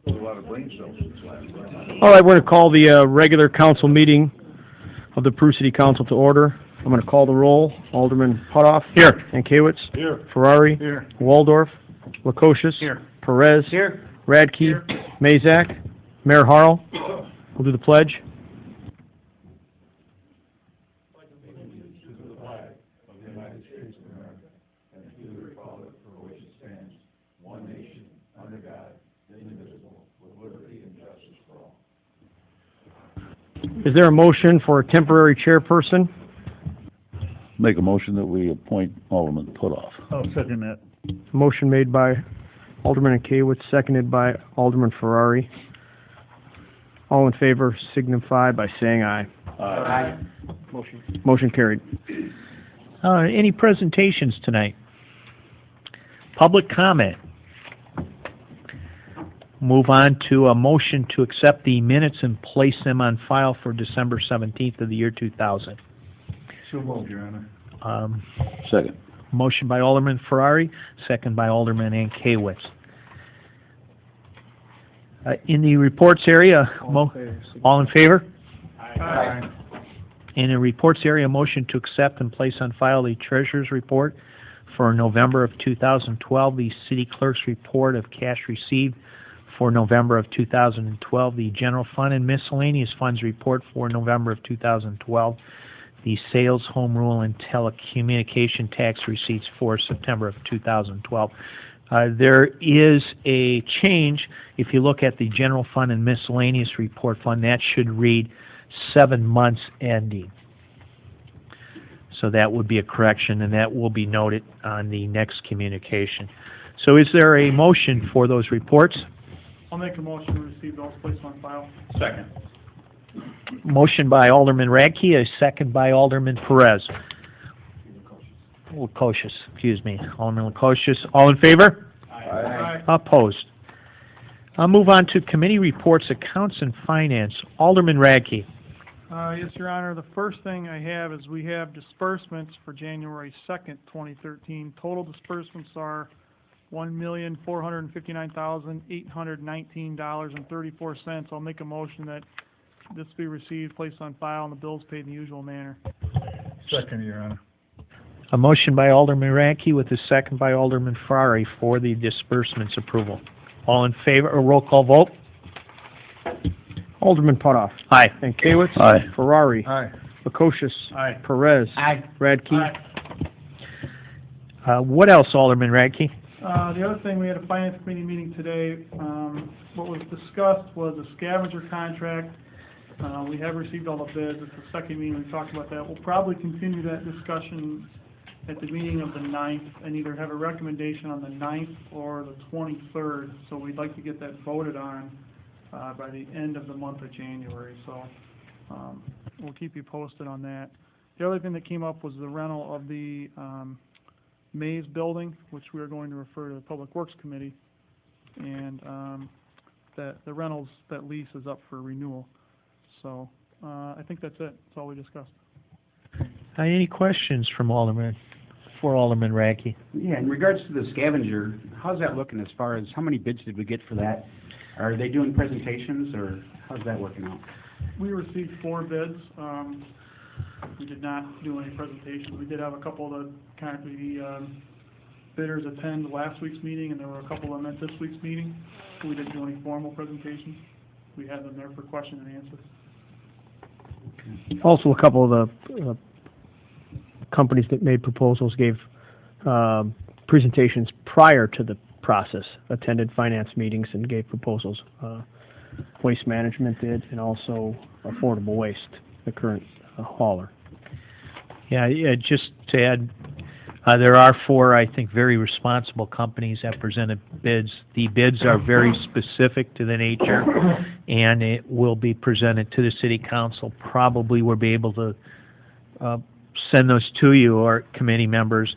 A lot of brain cells since last time. All right, we're going to call the regular council meeting of the Peru City Council to order. I'm going to call the roll. Alderman Putoff. Here. Mankiewicz. Here. Ferrari. Here. Waldorf. Lukosius. Here. Perez. Here. Radke. Here. Mazak. Mayor Harrell. We'll do the pledge. Is there a motion for a temporary chairperson? Make a motion that we appoint Alderman Putoff. I'll second that. Motion made by Alderman Mankiewicz, seconded by Alderman Ferrari. All in favor signify by saying aye. Aye. Motion carried. Any presentations tonight? Public comment. Move on to a motion to accept the minutes and place them on file for December 17th of the year 2000. So moved, Your Honor. Second. Motion by Alderman Ferrari, second by Alderman Mankiewicz. In the reports area, all in favor? Aye. In the reports area, motion to accept and place on file the Treasurer's Report for November of 2012, the City Clerk's Report of cash received for November of 2012, the General Fund and Miscellaneous Funds Report for November of 2012, the Sales, Home Rule, and Telecommunication Tax Receipts for September of 2012. There is a change. If you look at the General Fund and Miscellaneous Report Fund, that should read 7 months ending. So that would be a correction, and that will be noted on the next communication. So is there a motion for those reports? I'll make a motion to receive those placed on file. Second. Motion by Alderman Radke, a second by Alderman Perez. Lukosius, excuse me. Alderman Lukosius. All in favor? Aye. Opposed. I'll move on to committee reports, accounts, and finance. Alderman Radke. Yes, Your Honor. The first thing I have is we have disbursements for January 2nd, 2013. Total disbursements are $1,459,819.34. I'll make a motion that this be received, placed on file, and the bills paid in the usual manner. Second, Your Honor. A motion by Alderman Radke with a second by Alderman Ferrari for the disbursements approval. All in favor, or roll call vote? Alderman Putoff. Aye. Mankiewicz. Aye. Ferrari. Aye. Lukosius. Aye. Perez. Aye. Radke. What else, Alderman Radke? The other thing, we had a finance committee meeting today. What was discussed was a scavenger contract. We have received all the bids. It's the second meeting we talked about that. We'll probably continue that discussion at the meeting of the 9th and either have a recommendation on the 9th or the 23rd. So we'd like to get that voted on by the end of the month of January. So we'll keep you posted on that. The other thing that came up was the rental of the Mays building, which we are going to refer to the Public Works Committee, and that the rentals, that lease is up for renewal. So I think that's it. That's all we discussed. Any questions from Alderman, for Alderman Radke? Yeah, in regards to the scavenger, how's that looking as far as how many bids did we get for that? Are they doing presentations, or how's that working out? We received 4 bids. We did not do any presentations. We did have a couple of the bidders attend last week's meeting, and there were a couple that met this week's meeting. We didn't do any formal presentations. We had them there for question and answer. Also, a couple of the companies that made proposals gave presentations prior to the process, attended finance meetings and gave proposals. Waste Management did, and also Affordable Waste, the current hauler. Yeah, just to add, there are 4, I think, very responsible companies that presented bids. The bids are very specific to the nature, and it will be presented to the City Council. Probably we'll be able to send those to you, or committee members,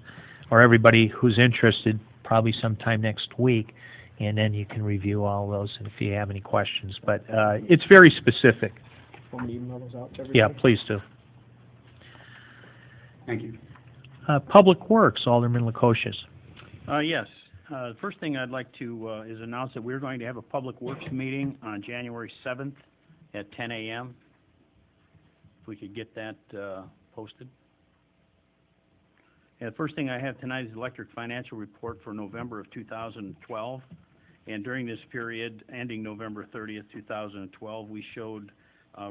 or everybody who's interested, probably sometime next week, and then you can review all those if you have any questions. But it's very specific. Want me to email those out to everybody? Yeah, please do. Thank you. Public Works, Alderman Lukosius. Yes. The first thing I'd like to is announce that we're going to have a Public Works meeting on January 7th at 10 a.m. If we could get that posted. And the first thing I have tonight is the electric financial report for November of 2012. And during this period, ending November 30th, 2012, we showed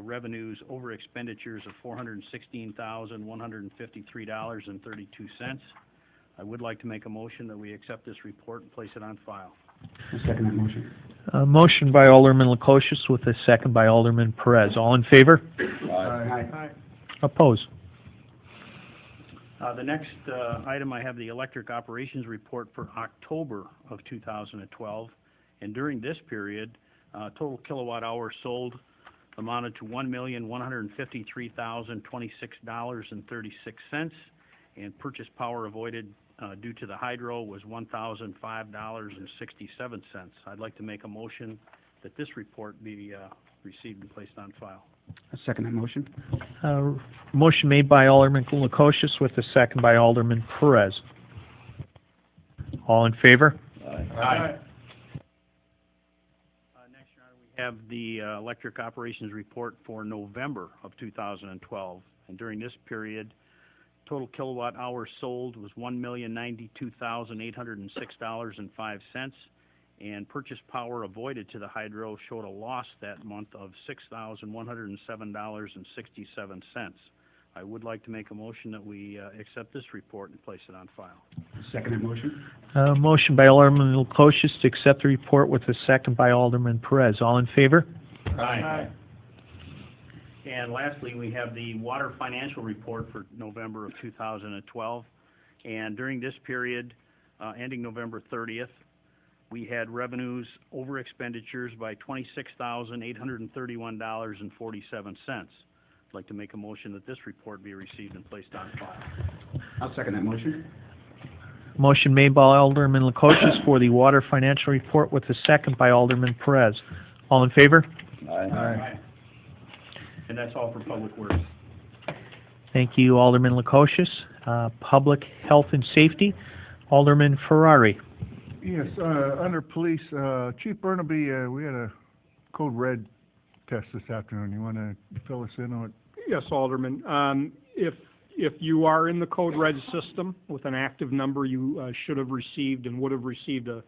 revenues over expenditures of $416,153.32. I would like to make a motion that we accept this report and place it on file. I second that motion. Motion by Alderman Lukosius with a second by Alderman Perez. All in favor? Aye. Opposed? The next item, I have the electric operations report for October of 2012. And during this period, total kilowatt hours sold amounted to $1,153,026.36, and purchase power avoided due to the hydro was $1,005.67. I'd like to make a motion that this report be received and placed on file. I second that motion. Motion made by Alderman Lukosius with a second by Alderman Perez. All in favor? Aye. Next, Your Honor, we have the electric operations report for November of 2012. And during this period, total kilowatt hours sold was $1,092,806.05, and purchase power avoided to the hydro showed a loss that month of $6,107.67. I would like to make a motion that we accept this report and place it on file. Second that motion. Motion by Alderman Lukosius to accept the report with a second by Alderman Perez. All in favor? Aye. And lastly, we have the water financial report for November of 2012. And during this period, ending November 30th, we had revenues over expenditures by $26,831.47. I'd like to make a motion that this report be received and placed on file. I'll second that motion. Motion made by Alderman Lukosius for the water financial report with a second by Alderman Perez. All in favor? Aye. And that's all for Public Works. Thank you, Alderman Lukosius. Public Health and Safety, Alderman Ferrari. Yes, under police, Chief Burnaby, we had a code red test this afternoon. You want to fill us in on it? Yes, Alderman. If you are in the code red system with an active number, you should have received and would have received a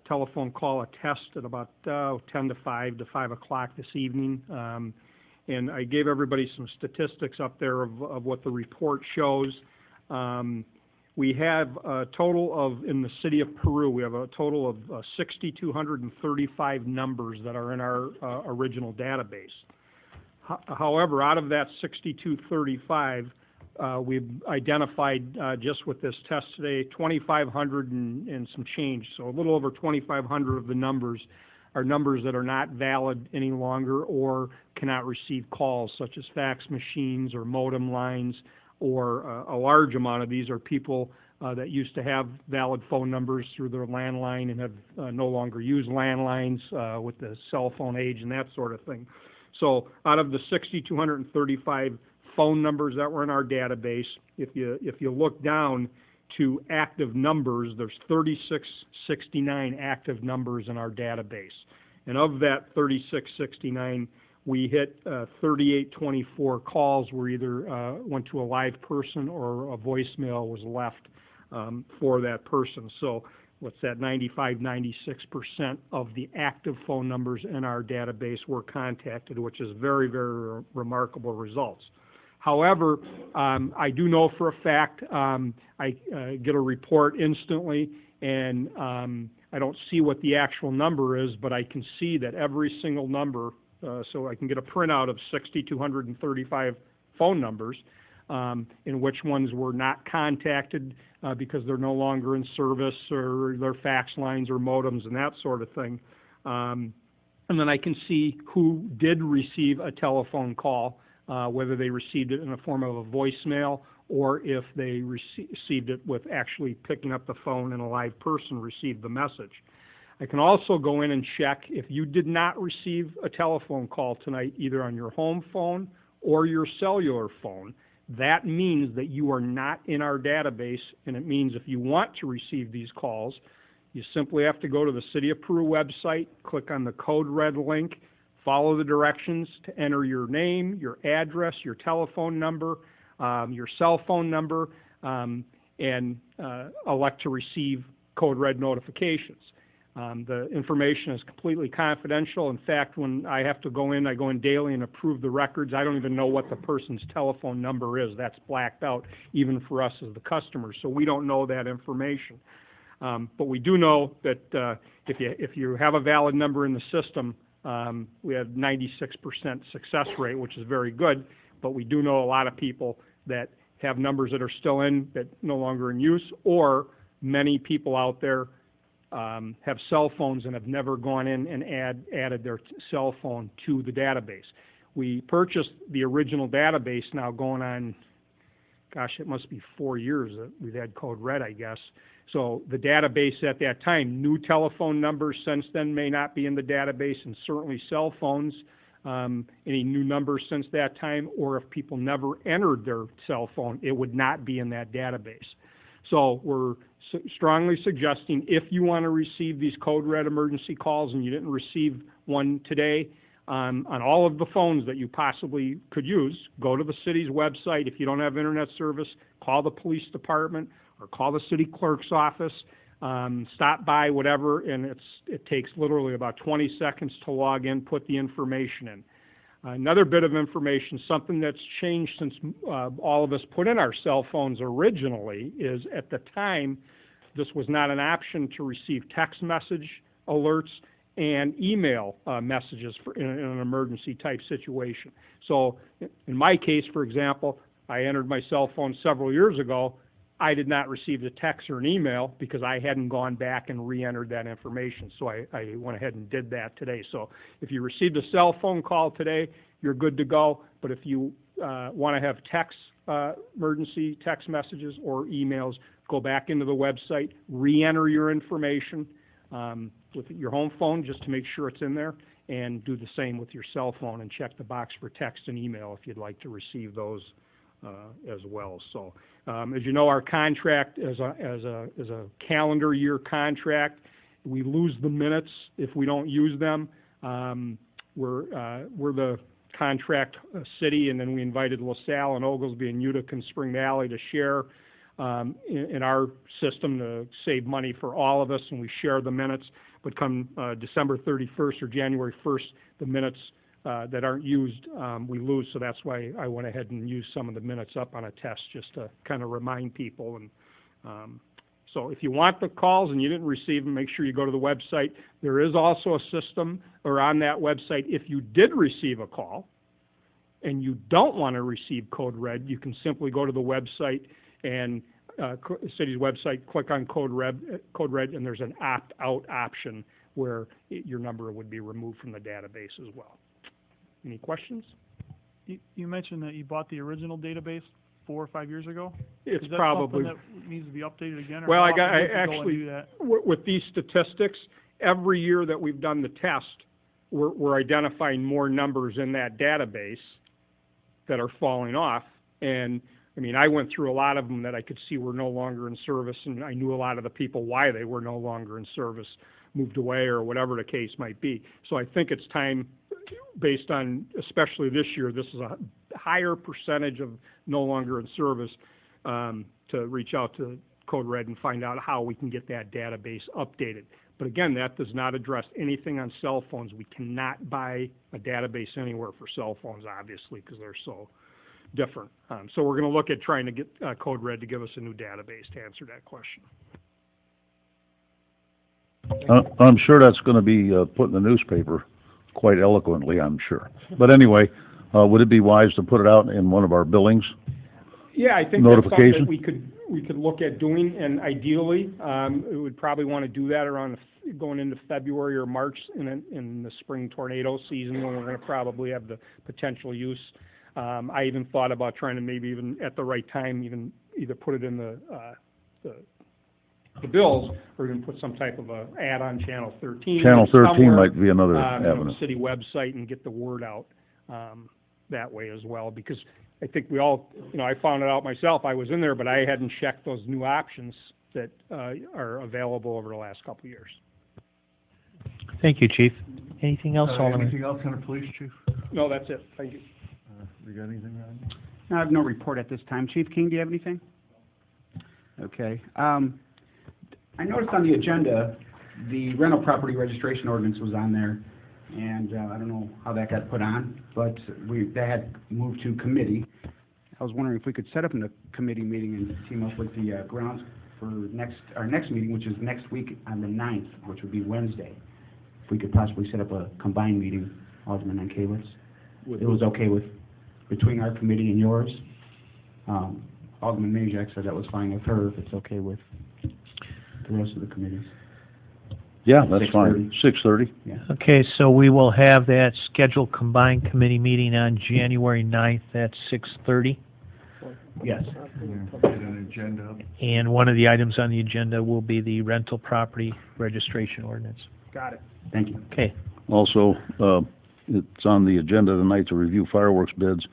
telephone call, a test at about 10 to 5 o'clock this evening. And I gave everybody some statistics up there of what the report shows. We have a total of, in the city of Peru, we have a total of 6,235 numbers that are in our original database. However, out of that 6,235, we've identified just with this test today 2,500 and some change. So a little over 2,500 of the numbers are numbers that are not valid any longer or cannot receive calls, such as fax machines or modem lines, or a large amount of these are people that used to have valid phone numbers through their landline and have no longer use landlines with the cell phone age and that sort of thing. So out of the 6,235 phone numbers that were in our database, if you look down to active numbers, there's 3669 active numbers in our database. And of that 3669, we hit 3824 calls where either went to a live person or a voicemail was left for that person. So what's that, 96% of the active phone numbers in our database were contacted, which is very, very remarkable results. However, I do know for a fact, I get a report instantly, and I don't see what the actual number is, but I can see that every single number, so I can get a printout of 6,235 phone numbers, in which ones were not contacted because they're no longer in service, or their fax lines or modems and that sort of thing. And then I can see who did receive a telephone call, whether they received it in the form of a voicemail or if they received it with actually picking up the phone and a live person received the message. I can also go in and check if you did not receive a telephone call tonight, either on your home phone or your cellular phone. That means that you are not in our database, and it means if you want to receive these calls, You simply have to go to the City of Peru website, click on the Code Red link, follow the directions to enter your name, your address, your telephone number, your cell phone number, and elect to receive Code Red notifications. The information is completely confidential. In fact, when I have to go in, I go in daily and approve the records. I don't even know what the person's telephone number is. That's blacked out, even for us as the customers. So we don't know that information. But we do know that if you have a valid number in the system, we have 96% success rate, which is very good. But we do know a lot of people that have numbers that are still in, that no longer in use, or many people out there have cell phones and have never gone in and added their cell phone to the database. We purchased the original database now going on, gosh, it must be 4 years that we've had Code Red, I guess. So the database at that time, new telephone numbers since then may not be in the database, and certainly cell phones, any new numbers since that time, or if people never entered their cell phone, it would not be in that database. So we're strongly suggesting, if you want to receive these Code Red emergency calls and you didn't receive one today, on all of the phones that you possibly could use, go to the city's website. If you don't have internet service, call the police department or call the city clerk's office. Stop by, whatever, and it takes literally about 20 seconds to log in, put the information in. Another bit of information, something that's changed since all of us put in our cell phones originally, is at the time, this was not an option to receive text message alerts and email messages in an emergency type situation. So in my case, for example, I entered my cell phone several years ago. I did not receive a text or an email because I hadn't gone back and re-entered that information. So I went ahead and did that today. So if you received a cell phone call today, you're good to go. But if you want to have text, emergency text messages or emails, go back into the website, re-enter your information with your home phone just to make sure it's in there, and do the same with your cell phone and check the box for text and email if you'd like to receive those as well. So as you know, our contract is a calendar year contract. We lose the minutes if we don't use them. We're the contract city, and then we invited LaSalle and Oglesby and Utica and Spring Valley to share in our system to save money for all of us, and we share the minutes. But come December 31st or January 1st, the minutes that aren't used, we lose. So that's why I went ahead and used some of the minutes up on a test just to kind of remind people. And so if you want the calls and you didn't receive them, make sure you go to the website. There is also a system, or on that website, if you did receive a call and you don't want to receive Code Red, you can simply go to the website and city's website, click on Code Red, and there's an opt-out option where your number would be removed from the database as well. Any questions? You mentioned that you bought the original database 4 or 5 years ago? It's Is that probably something that needs to be updated again? Or well. how often I do you go and actually do that? with these statistics, every year that we've done the test, we're identifying more numbers in that database that are falling off. And I mean, I went through a lot of them that I could see were no longer in service, and I knew a lot of the people why they were no longer in service, moved away or whatever the case might be. So I think it's time, based on, especially this year, this is a higher percentage of no longer in service, to reach out to Code Red and find out how we can get that database updated. But again, that does not address anything on cell phones. We cannot buy a database anywhere for cell phones, obviously, because they're so different. So we're going to look at trying to get Code Red to give us a new database to answer that question. I'm sure that's going to be put in the newspaper quite eloquently, I'm sure. But anyway, would it be wise to put it out in one of our billings? Yeah, I think that's something that we could look at doing, and ideally, we would probably want to do that around going into February or March in the spring tornado season, when we're going to probably have the potential use. I even thought about trying to maybe even at the right time even either put it in the bills, or even put some type of a ad on Channel 13. Channel 13 might be another avenue. City website, and get the word out that way as well, because I think we all, I found it out myself. I was in there, but I hadn't checked those new options that are available over the last couple of years. Thank you, Chief. Anything else, Alderman? Anything else on the police, Chief? No, that's it. Thank you. You got anything, Ron? I have no report at this time. Chief King, do you have anything? Okay. I noticed on the agenda, the rental property registration ordinance was on there, and I don't know how that got put on, but that had moved to committee. I was wondering if we could set up a committee meeting and team up with the grounds for our next meeting, which is next week on the 9th, which would be Wednesday. If we could possibly set up a combined meeting, Alderman Ankewitz. It was okay between our committee and yours. Alderman Majak said that was fine with her, if it's okay with the rest of the committees. Yeah, that's fine. 6:30. Yeah. Okay, so we will have that scheduled combined committee meeting on January 9th at 6:30. Yes. Get an agenda up. And one of the items on the agenda will be the rental property registration ordinance. Got it. Thank you. Okay, Also, it's on the agenda tonight to review fireworks bids.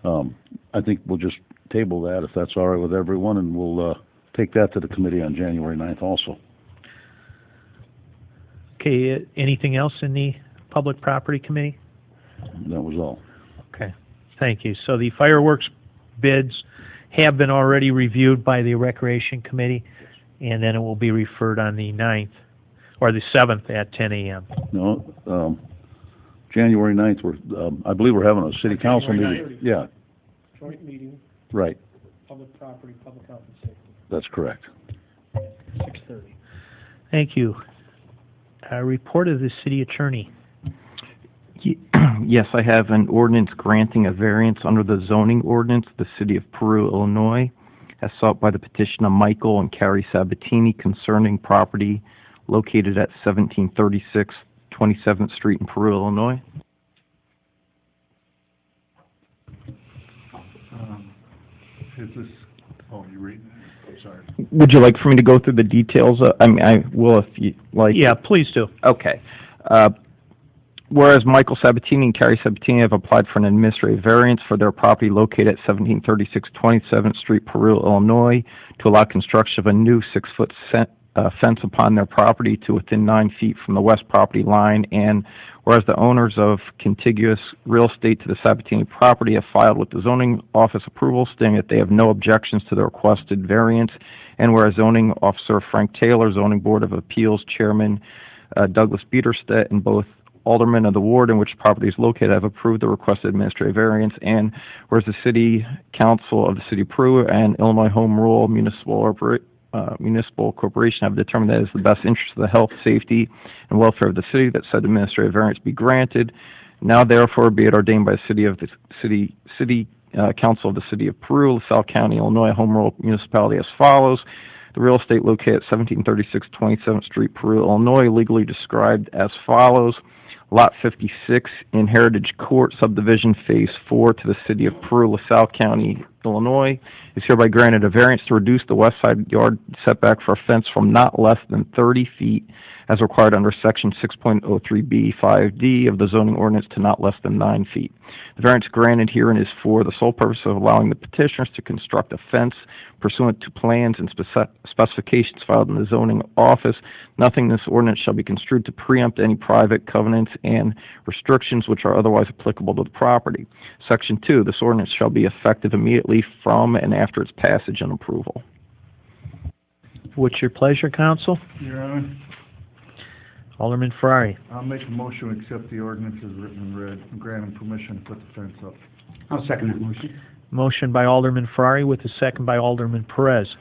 I think we'll just table that if that's all right with everyone, and we'll take that to the committee on January 9th also. okay, anything else in the Public Property Committee? That was all. Okay, thank you. So the fireworks bids have been already reviewed by the Recreation Committee, and then it will be referred on the 9th, or the 7th at 10 a.m. No, January 9th, I believe we're having a city council January meeting. 9th. Yeah, Joint meeting, right. public property, public health and safety, That's correct. 6:30. Thank you. Report of the City Attorney. Yes, I have an ordinance granting a variance under the zoning ordinance of the City of Peru, Illinois, as sought by the petition of Michael and Carrie Sabatini concerning property located at 1736 27th Street in Peru, Illinois. Is this, oh, you reading it? I'm sorry. Would you like for me to go through the details? I mean, I will if you like. Yeah, please do. Okay. Whereas Michael Sabatini and Carrie Sabatini have applied for an administrative variance for their property located at 1736 27th Street, Peru, Illinois, to allow construction of a new 6-foot fence upon their property to within 9 feet from the west property line, and whereas the owners of contiguous real estate to the Sabatini property have filed with the zoning office approval stating that they have no objections to the requested variance, and whereas zoning officer Frank Taylor, zoning board of appeals chairman Douglas Bieterstedt, and both aldermen of the ward in which the property is located have approved the requested administrative variance, and whereas the city council of the city of Peru and Illinois Home Rule Municipal Corporation have determined that it is the best interest of the health, safety, and welfare of the city that said administrative variance be granted. Now, therefore, be it ordained by the city council of the city of Peru, LaSalle County, Illinois, Home Rule Municipality as follows. The real estate located at 1736 27th Street, Peru, Illinois, legally described as follows. Lot 56 in Heritage Court, Subdivision Phase 4 to the City of Peru, LaSalle County, Illinois, is hereby granted a variance to reduce the west side yard setback for a fence from not less than 30 feet as required under Section 6.03B5D of the zoning ordinance to not less than 9 feet. The variance granted herein is for the sole purpose of allowing the petitioners to construct a fence pursuant to plans and specifications filed in the zoning office. Nothing in this ordinance shall be construed to preempt any private covenants and restrictions which are otherwise applicable to the property. Section 2, this ordinance shall be effective immediately from and after its passage and approval. What's your pleasure, council? Your Honor, Alderman Ferrari. I'll make a motion to accept the ordinance as written and read, and grant him permission to put the fence up. I'll second that motion. Motion by Alderman Ferrari with a second by Alderman Perez.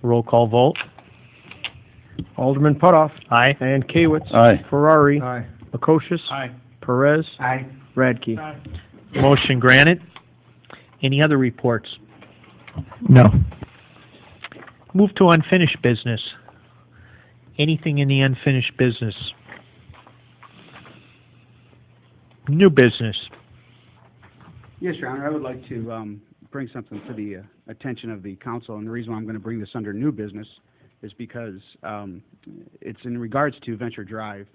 Roll call vote. Alderman Putoff. Aye. Ankewitz. Aye. Ferrari. Aye. Okoshis. Aye. Perez. Aye. Radke. Aye. Motion granted. Any other reports? No. Move to unfinished business. Anything in the unfinished business? New business. Yes, Your Honor, I would like to bring something to the attention of the council, and the reason why I'm going to bring this under new business is because it's in regards to Venture Drive,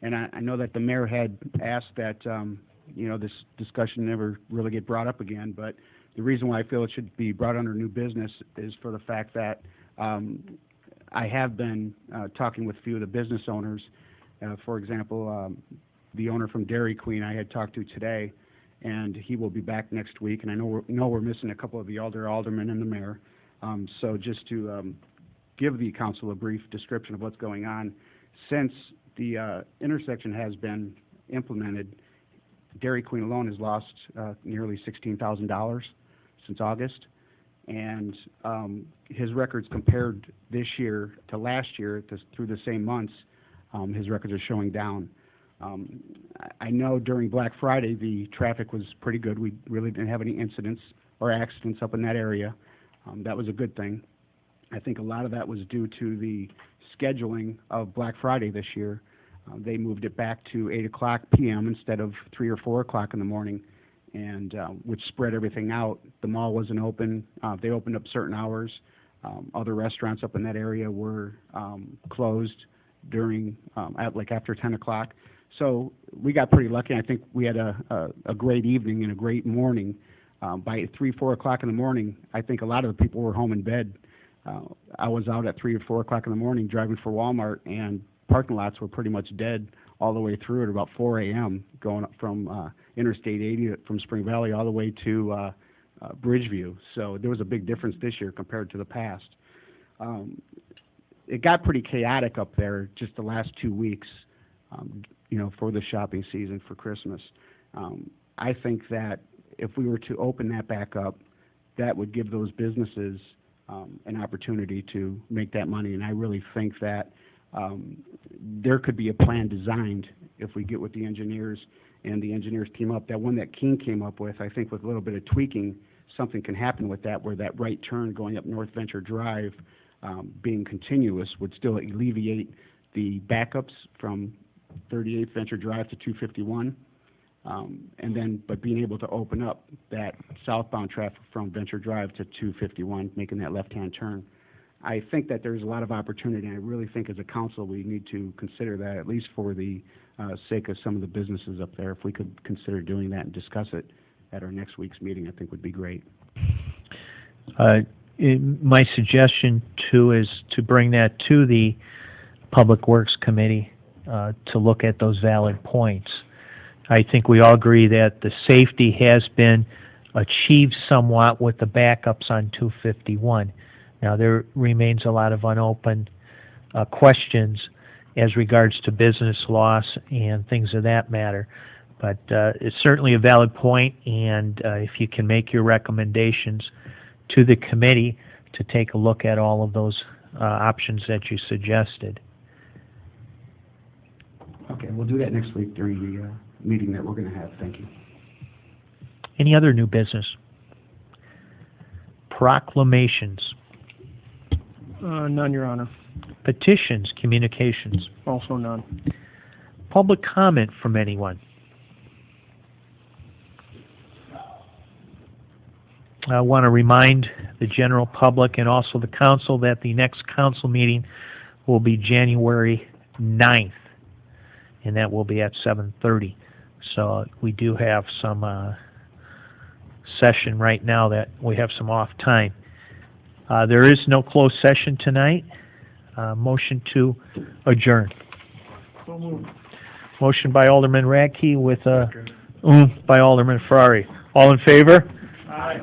and I know that the mayor had asked that this discussion never really get brought up again, but the reason why I feel it should be brought under new business is for the fact that I have been talking with a few of the business owners. For example, the owner from Dairy Queen I had talked to today, and he will be back next week. And I know we're missing a couple of the aldermen and the mayor. So just to give the council a brief description of what's going on, since the intersection has been implemented, Dairy Queen alone has lost nearly $16,000 since August. And his records compared this year to last year through the same months, his records are showing down. I know during Black Friday the traffic was pretty good. We really didn't have any incidents or accidents up in that area. That was a good thing. I think a lot of that was due to the scheduling of Black Friday this year. They moved it back to 8 o'clock p.m. instead of 3 or 4 o'clock in the morning, and which spread everything out. The mall wasn't open. They opened up certain hours. Other restaurants up in that area were closed during after 10 o'clock. So we got pretty lucky. I think we had a great evening and a great morning. By 3, 4 o'clock in the morning, I think a lot of the people were home in bed. I was out at 3 or 4 o'clock in the morning driving for Walmart, and parking lots were pretty much dead all the way through at about 4 a.m. going up from Interstate 80 from Spring Valley all the way to Bridgeview. So there was a big difference this year compared to the past. It got pretty chaotic up there just the last 2 weeks, for the shopping season for Christmas. I think that if we were to open that back up, that would give those businesses an opportunity to make that money. And I really think that there could be a plan designed if we get with the engineers and the engineers team up. That one that King came up with, I think with a little bit of tweaking, something can happen with that, where that right turn going up North Venture Drive being continuous would still alleviate the backups from 38th Venture Drive to 251. But being able to open up that southbound traffic from Venture Drive to 251, making that left-hand turn. I think that there's a lot of opportunity, and I really think as a council we need to consider that, at least for the sake of some of the businesses up there. If we could consider doing that and discuss it at our next week's meeting, I think would be great. My suggestion, too, is to bring that to the Public Works Committee to look at those valid points. I think we all agree that the safety has been achieved somewhat with the backups on 251. Now, there remains a lot of unopened questions as regards to business loss and things of that matter. But it's certainly a valid point, and if you can make your recommendations to the committee to take a look at all of those options that you suggested. Okay, we'll do that next week during the meeting that we're going to have. Thank you. Any other new business? Proclamations. None, Your Honor. Petitions, communications. Also none. Public comment from anyone. I want to remind the general public and also the council that the next council meeting will be January 9th, and that will be at 7:30. So we do have some session right now that we have some off time. There is no closed session tonight. Motion to adjourn. So moved. Motion by Alderman Radke with by Alderman Ferrari. All in favor? Aye.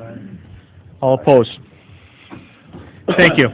All opposed? Thank you.